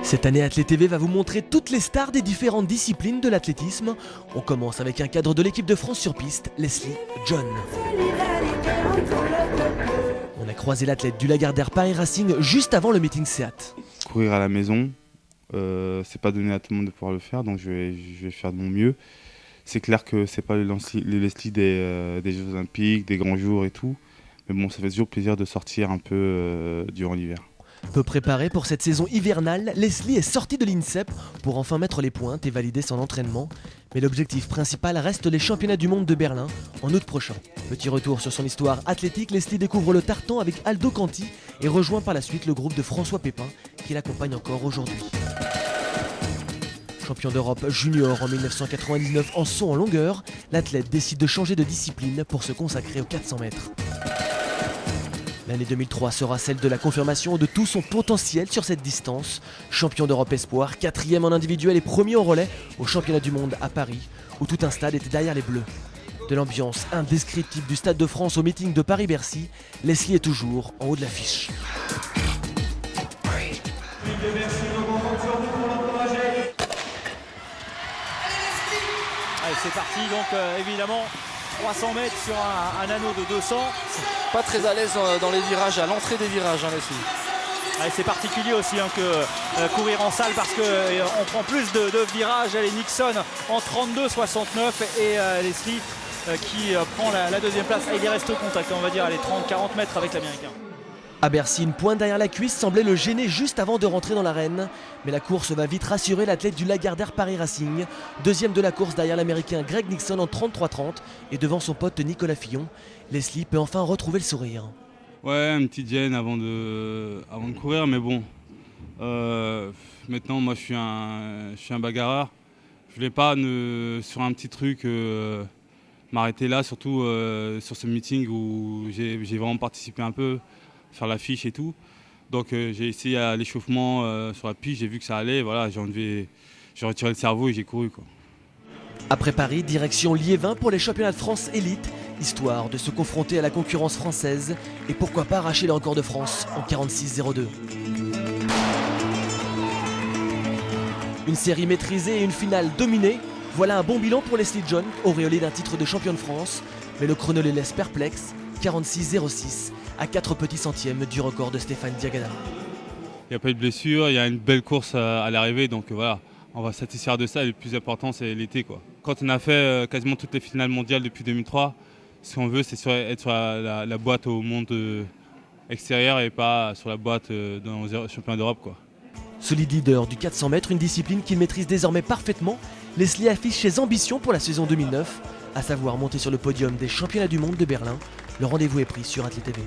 Cette année, Athlète TV va vous montrer toutes les stars des différentes disciplines de l'athlétisme. On commence avec un cadre de l'équipe de France sur piste, Leslie John. On a croisé l'athlète du Lagardère Paris Racing juste avant le meeting SEAT. Courir à la maison, c'est pas donné à tout le monde de pouvoir le faire, donc je vais faire de mon mieux. C'est clair que c'est pas le Leslie des Jeux Olympiques, des grands jours et tout, mais bon, ça fait toujours plaisir de sortir un peu durant l'hiver. Peu préparé pour cette saison hivernale, Leslie est sorti de l'INSEP pour enfin mettre les pointes et valider son entraînement. Mais l'objectif principal reste les championnats du monde de Berlin en août prochain. Petit retour sur son histoire athlétique, Leslie découvre le tartan avec Aldo Conti et rejoint par la suite le groupe de François Pépin qui l'accompagne encore aujourd'hui. Champion d'Europe junior en 1999 en saut en longueur, l'athlète décide de changer de discipline pour se consacrer aux 400 mètres. L'année 2003 sera celle de la confirmation de tout son potentiel sur cette distance. Champion d'Europe espoir, 4e en individuel et 1er au relais au championnat du monde à Paris, où tout un stade était derrière les Bleus. De l'ambiance indescriptible du Stade de France au meeting de Paris-Bercy, Leslie est toujours en haut de l'affiche. Allez, c'est parti, donc évidemment 300 mètres sur un anneau de 200. Pas très à l'aise dans les virages, à l'entrée des virages, Leslie. Allez, c'est particulier aussi que courir en salle parce qu'on prend plus de virages. Allez, Nixon en 32,69 et Leslie qui prend la deuxième place. Il reste au contact, on va dire, 30-40 mètres avec l'Américain. À Bercy, une pointe derrière la cuisse semblait le gêner juste avant de rentrer dans l'arène. Mais la course va vite rassurer l'athlète du Lagardère Paris Racing. Deuxième de la course derrière l'Américain Greg Nixon en 33,30 et devant son pote Nicolas Fillon. Leslie peut enfin retrouver le sourire. Ouais, une petite gêne avant de courir, mais bon. Maintenant, moi, je suis un bagarreur. Je voulais pas, sur un petit truc, m'arrêter là, surtout sur ce meeting où j'ai vraiment participé un peu, faire l'affiche et tout. Donc j'ai essayé à l'échauffement sur la piste, j'ai vu que ça allait, voilà, j'ai retiré le cerveau et j'ai couru, quoi. Après Paris, direction Liévin pour les championnats de France élite, histoire de se confronter à la concurrence française et pourquoi pas arracher le record de France en 46,02. Une série maîtrisée et une finale dominée, voilà un bon bilan pour Leslie John, auréolé d'un titre de champion de France, mais le chrono les laisse perplexes, 46,06 à 4 petits centièmes du record de Stéphane Diagana. Il n'y a pas eu de blessure, il y a une belle course à l'arrivée, donc voilà, on va satisfaire de ça et le plus important c'est l'été, quoi. Quand on a fait quasiment toutes les finales mondiales depuis 2003, ce qu'on veut c'est être sur la boîte au monde extérieur et pas sur la boîte dans les championnats d'Europe, quoi. Solide leader du 400 mètres, une discipline qu'il maîtrise désormais parfaitement, Leslie affiche ses ambitions pour la saison 2009, à savoir monter sur le podium des championnats du monde de Berlin. Le rendez-vous est pris sur Athlète TV.